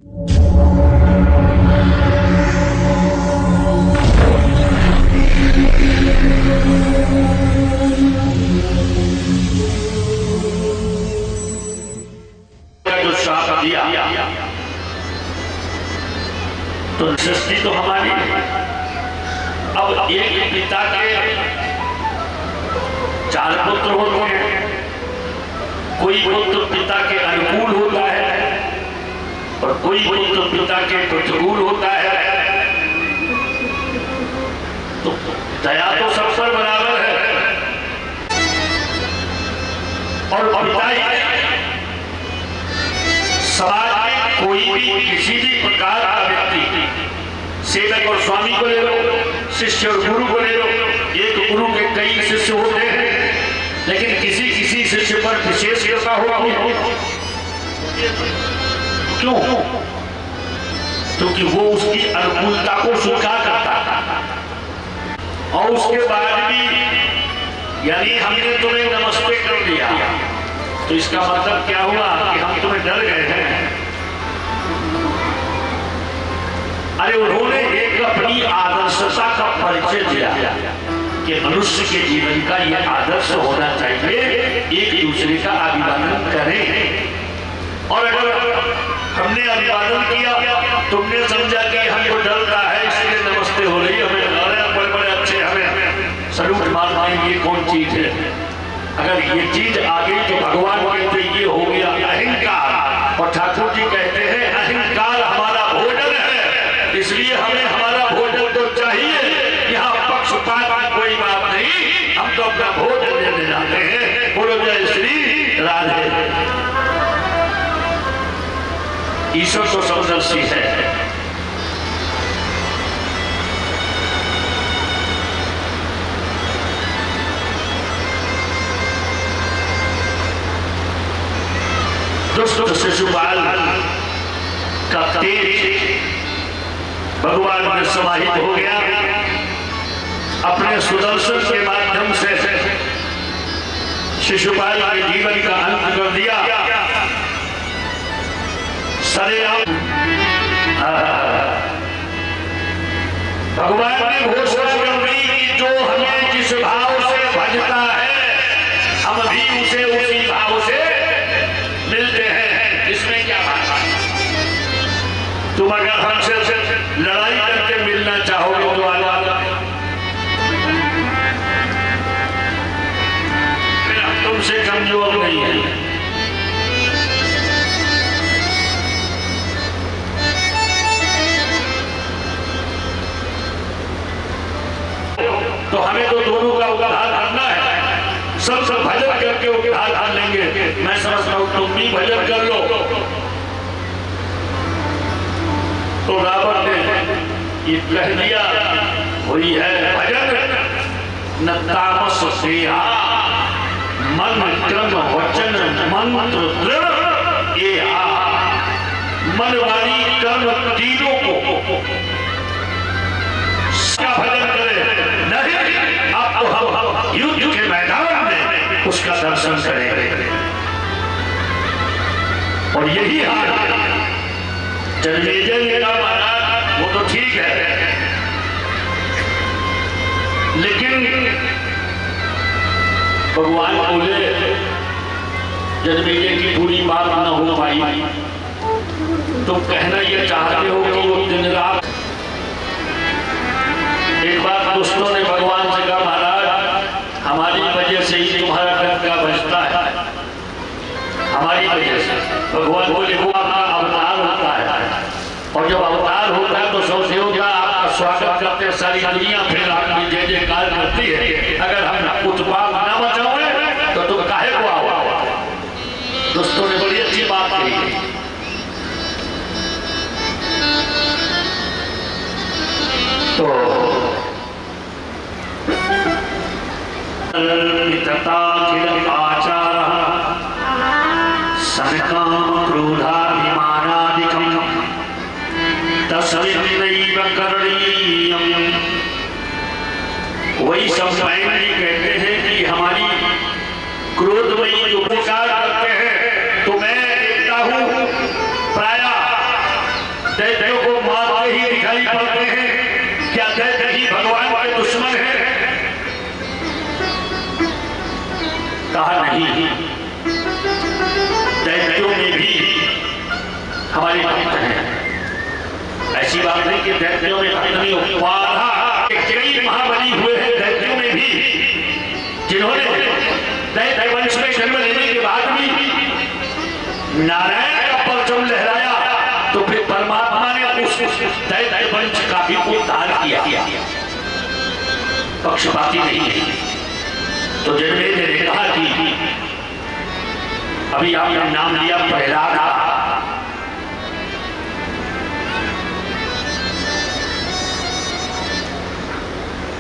जो श्राप दिया तो सृष्टि तो हमारी। अब एक पिता के 4 पुत्र होते हैं, कोई पुत्र पिता के अनुकूल होता है और कोई पुत्र पिता के प्रतिकूल होता है। तो दया तो सब पर बराबर है और पिता ही समाज में कोई भी किसी भी प्रकार का व्यक्ति, सेवक और स्वामी को ले लो, शिष्य और गुरु को ले लो, एक गुरु के कई शिष्य होते हैं लेकिन किसी किसी शिष्य पर विशेष कृपा होगी। क्यों? क्योंकि वो उसकी अनुकूलता को स्वीकार करता था और उसके बाद भी यानी हमने तुम्हें नमस्ते कर दिया तो इसका मतलब क्या हुआ कि हम तुम्हें डर गए हैं। अरे उन्होंने एक अपनी आदर्शता का परिचय दिया कि मनुष्य के जीवन का यह आदर्श होना चाहिए, एक दूसरे का अभिवादन करें। और अगर हमने अभिवादन किया, तुमने समझा कि हमको डर रहा है इसलिए नमस्ते हो रही, हमें बड़े बड़े अच्छे हमें सलूट मारना, ये कौन चीज है? अगर ये चीज आ गई तो भगवान कहते ये हो गया अहंकार। और ठाकुर जी कहते हैं अहंकार हमारा भोजन है, इसलिए हमें हमारा भोजन तो चाहिए। यहाँ पक्षपात की कोई बात नहीं, हम तो अपना भोजन देने जाते हैं। बोलो जय श्री राधे। ईश्वर तो समदर्शी है। दुष्ट शिशुपाल का तेज भगवान में समाहित हो गया, अपने सुदर्शन के माध्यम से शिशुपाल के जीवन का अंत कर दिया। सरेआम भगवान ने घोषणा कर दी कि जो हमें जिस भाव से भजता है हम भी उसे उसी भाव से मिलते हैं। इसमें क्या बात है? तुम अगर हमसे लड़ाई करके मिलना चाहोगे तो आला हम तुमसे कमजोर नहीं है। तो हमें तो दोनों का उद्धार करना है। सब भजन करके उद्धार कर लेंगे। मैं समझता हूं तुम भी भजन कर लो। तो रावण ने ये कह दिया, हुई है भजन न तामस देहा, मन क्रम वचन मंत्र दृढ़ ये मन वाणी कर्म तीनों को भजन करे। नहीं, अब तो हम युद्ध के मैदान में उसका दर्शन करेंगे। और यही हाल जन्मेजय ने कहा महाराज वो तो ठीक है लेकिन भगवान बोले जन्मेजय की पूरी बात न हो पाई। तुम कहना ये चाहते हो कि वो दिन रात। एक बार दोस्तों ने भगवान से कहा महाराज हमारी वजह से ही तुम्हारा डंका बजता है, हमारी वजह से। भगवान बोले वो आपका अवतार होता है और जब अवतार होता है तो सबसे होगा आपका स्वागत करते सारी दुनिया फिर आपकी जय जयकार करती है। अगर हम उत्पाद न बचाओगे तो तुम काहे को आओ? दोस्तों ने बड़ी अच्छी बात कही। तो आचार सनकाम क्रोधाभिमानादिकं तस्मिन्नैव करणीयम्। वही सब स्वयं जी कहते हैं कि हमारी क्रोधमयी जो उपकार करते हैं तो मैं देखता हूँ प्रायः हमारे भक्त हैं। ऐसी बात नहीं कि दैत्यों में भक्त नहीं हो। कई महाबली हुए हैं दैत्यों में भी, जिन्होंने दैत्य वंश में जन्म लेने के बाद भी नारायण का परचम लहराया, तो फिर परमात्मा ने उस दैत्य वंश का भी उद्धार किया। पक्षपाती नहीं है। तो जनमेजय ने कहा कि अभी आपने नाम लिया प्रहलाद,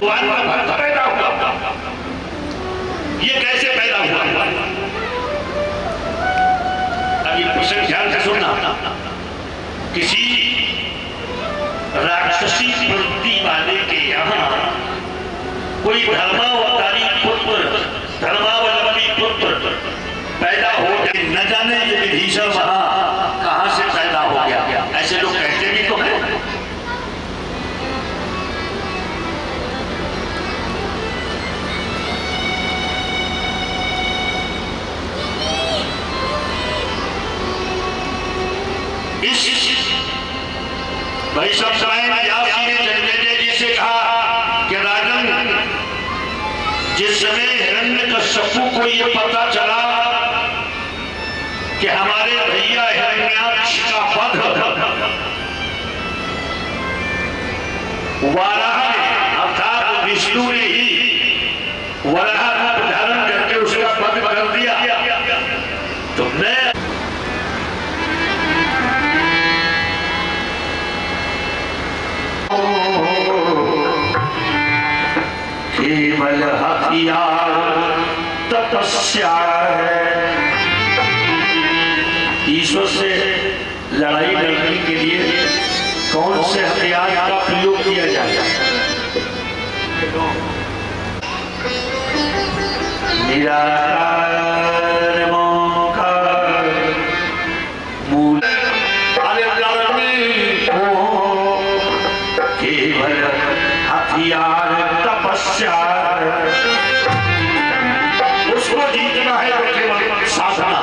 पैदा हुआ, ये कैसे पैदा हुआ? अभी प्रश्न ध्यान से सुनना। किसी राक्षसी प्रवृत्ति वाले के यहाँ कोई धर्मावतारी पुत्र, धर्मावलंबी पुत्र पैदा हो गया, न जाने ये विभीषण वहां कहां से पैदा हो गया। ऐसे लोग कहते भी तो हैं। वैष्णव व्यास जी ने जनमेजय जी से कहा कि राजन, जिस समय हिरण्यकश्यपु को ये पता चला कि हमारे भैया हिरण्याक्ष का वध वराह ने, अर्थात विष्णु ने ही वराह रूप धारण करके उसका वध कर दिया, तो मैं केवल हथियार तपस्या है। ईश्वर से लड़ाई लड़ने के लिए कौन से हथियार का प्रयोग किया जाए? निराकार मोंकार मूल केवल हथियार तपस्या, उसको जीतना है तो केवल साधना।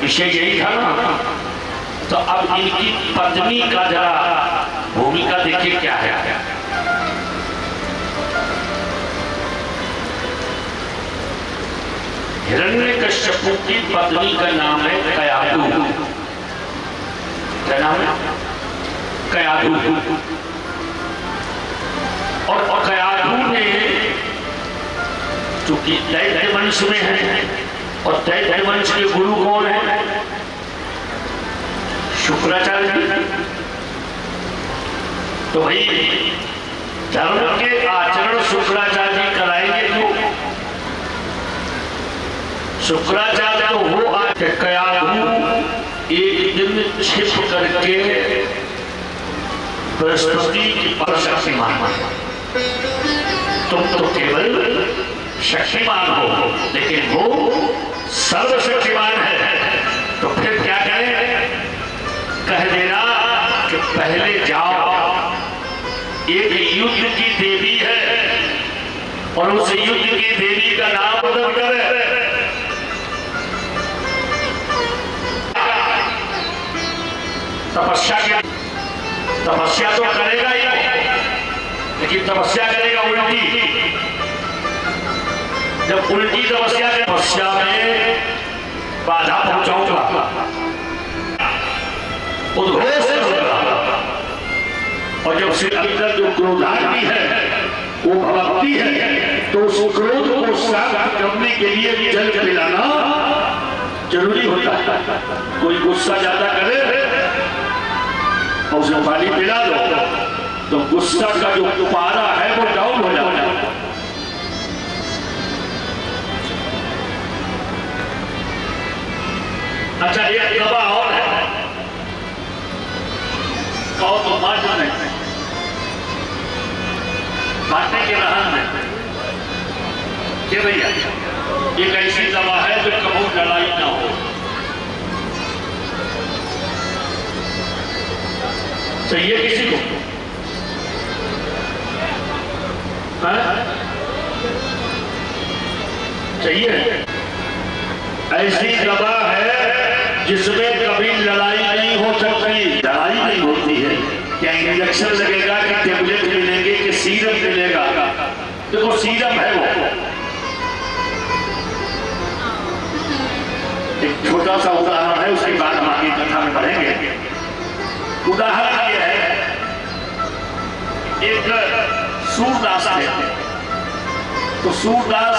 विषय यही था ना। तो अब इनकी पत्नी का जरा भूमिका देखिए क्या है। हिरण्यकश्यप की पत्नी का नाम है कयाधु। क्या नाम है? कयाधु। और कयाधु ने चूंकि दैत्य वंश में है, और दैत्य वंश के गुरु कौन है? शुक्राचार्य जी। तो भाई धर्म के आचरण शुक्राचार्य जी कराएंगे क्यों? शुक्राचार्य तो वो आके कयाधु एक दिन छिप करके बृहस्पति की शक्तिमान, तुम तो केवल शक्तिमान हो, लेकिन वो सर्वशक्तिमान है। तो फिर क्या करें? कह देना कि पहले जाओ, एक युद्ध की देवी है और उस युद्ध की देवी का नाम बदल कर तपस्या तो करेगा ही, लेकिन तपस्या करेगा उल्टी। जब उल्टी तपस्या में बाधा पहुंचाऊंगा, उद्घोष करूंगा, और जब सिर अंदर जो क्रोधाग्नि है वो भक्ति है, तो उस क्रोध को शांत करने के लिए जल पिलाना जरूरी होता है। कोई गुस्सा ज्यादा करे और उसे पानी पिला दो तो गुस्सा का जो पारा है वो डाउन हो जाता है। अच्छा, एक दवा और है, और तो बांटने के रहन में ये भैया एक ऐसी दवा है जो कभी लड़ाई ना हो। चाहिए किसी को? चाहिए? ऐसी दवा है जिसमें कभी लड़ाई नहीं हो सकती। लड़ाई नहीं होती है। क्या इंजेक्शन लगेगा कि टेबलेट मिलेंगे कि सीरम मिलेगा? देखो सीरम है वो, एक छोटा सा उदाहरण है, उसके बाद हम आगे कथा में बढ़ेंगे। उदाहरण ये है, एक सूरदास थे, तो सूरदास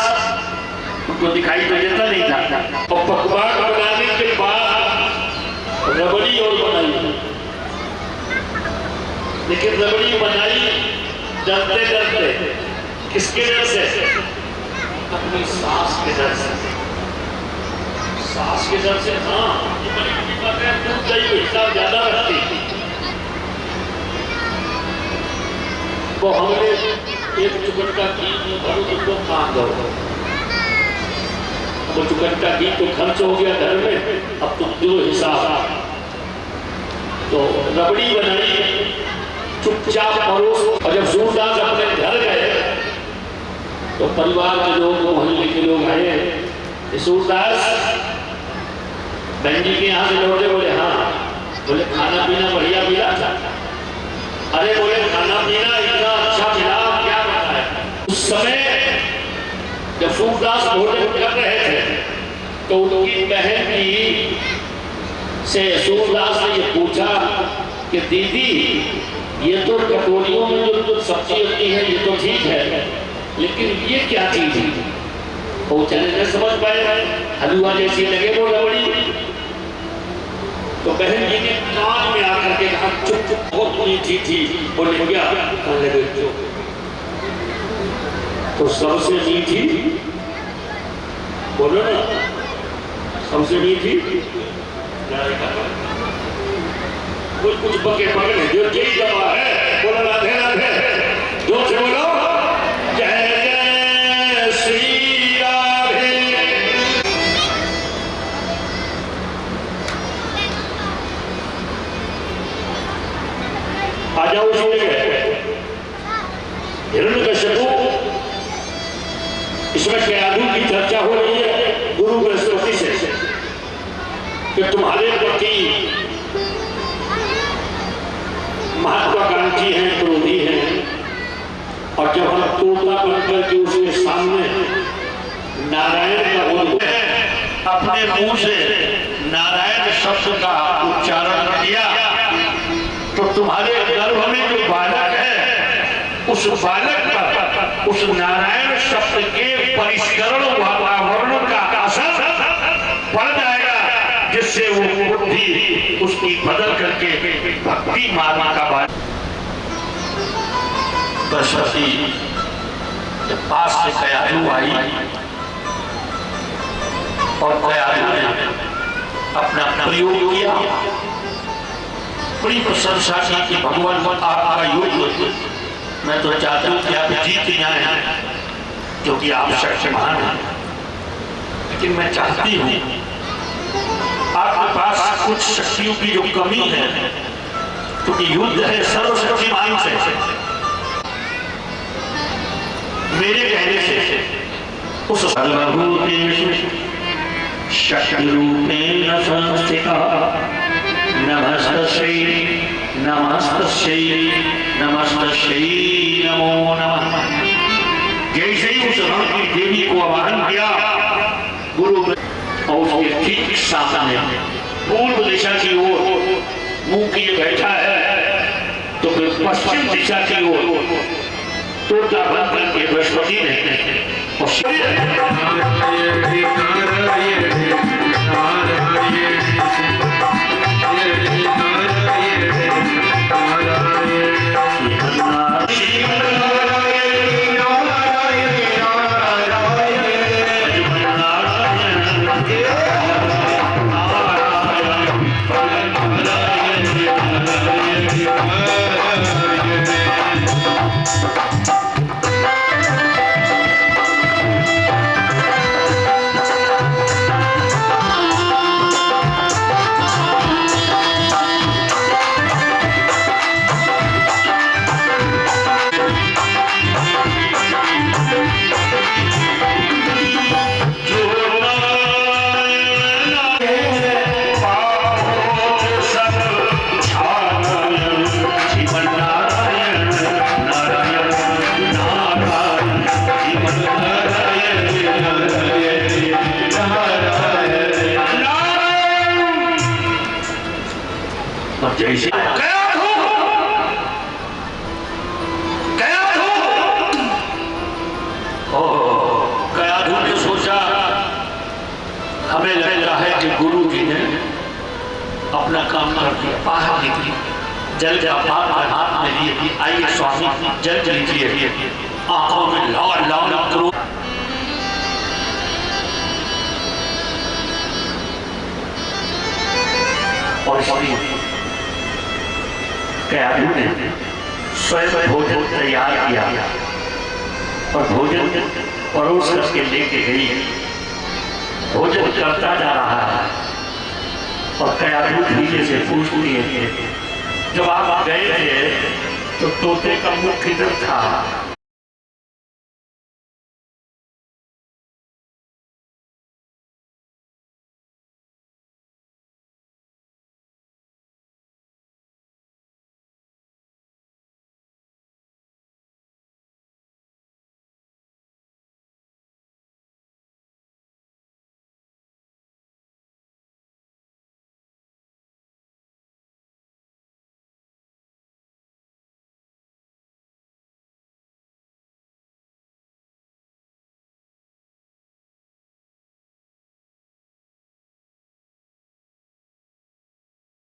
उनको दिखाई तो देता नहीं था, और पकवान बनाने के बाद रबड़ी और बनाई, लेकिन रबड़ी बनाई डरते डरते। किसके डर से? अपनी सास के डर से। सास के डर से। हाँ, ये बड़ी बड़ी बात है। दूध दही को हिसाब ज्यादा रखती, तो हमने एक चुकट्टा घी भरो तुमको मांग दो, वो चुकट्टा घी तो खर्च हो गया घर में, अब तुम दो हिसाब। तो रबड़ी बनाई, चुपचाप परोस, और जब सूरदास अपने घर गए तो परिवार के लोग, मोहल्ले के लोग आए, सूरदास बहन जी के यहाँ से लौटे। बोले हाँ। बोले खाना पीना बढ़िया मिला था? अरे बोले खाना पीना इतना अच्छा मिला, क्या बताया। उस समय जब सूरदास भोजन कर रहे थे तो उनकी बहन की से सूरदास ने ये पूछा कि दीदी, ये तो कटोरियों में जो सब्जी होती है ये तो ठीक है, लेकिन ये क्या चीज है? वो चले न समझ पाए, हलवा जैसी लगे वो रबड़ी। तो बहन जी ने कान में आकर के कहा, चुप चुप, बहुत मीठी थी। बोले क्या? लगे तो सबसे मीठी, बोलो ना, सबसे मीठी। कुछ बके पकड़े, जो यही दवा है। बोलो राधे राधे, जोर से बोलो जय जय श्री राधे। आ जाओ हिरण्यकश्यप, इसमें कयाधु की चर्चा हो रही है गुरु बृहस्पति से कि तुम्हारे प्रति महत्वाकांक्षी हैं, क्रोधी हैं, और जब हम तोता बनकर के उसके सामने नारायण का बोलते अपने मुंह से नारायण शब्द का उच्चारण किया तो तुम्हारे गर्भ में जो बालक है उस बालक पर उस नारायण शब्द के परिष्करण वातावरण का असर पड़ जाएगा, जिससे वो बुद्धि उसकी बदल करके भक्ति मार्ग का बात। बृहस्पति के पास से कयाधु आई और कयाधु ने अपना प्रयोग किया, बड़ी प्रशंसा की कि भगवान आपका योग, मैं तो चाहता हूं कि आप जीत जाएं क्योंकि आप शक्तिमान हैं, लेकिन मैं चाहती हूं आपके पास कुछ शक्तियों की जो कमी है, क्योंकि युद्ध है सर्वशक्तिमान से। मेरे कहने से उस सर्वभूतेषु शक्ति रूपेण संस्थिता नमस्तस्यै नमस्तस्यै नमस्तस्यै नमो नमः। जैसे ही उस रण की देवी को आवाहन किया, गुरु और उसके ठीक सामने पूर्व दिशा की ओर मुंह किए बैठा है, तो फिर पश्चिम दिशा की ओर तोता बन करके बृहस्पति ने जैसे कयाधु ने सोचा, हमें लगता है कि गुरु जी ने अपना काम कर दिया, बाहर निकली, जल का पात्र हाथ में लिए, आइए स्वामी जल लीजिए, आंखों में लाल लाल क्रोध। और कयाधु ने स्वयं भोजन तैयार किया और भोजन परोस करके लेके गई, भोजन करता जा रहा है और कयाधु धीरे से पूछती है, जब आप गए थे तो तोते का मुख किधर था?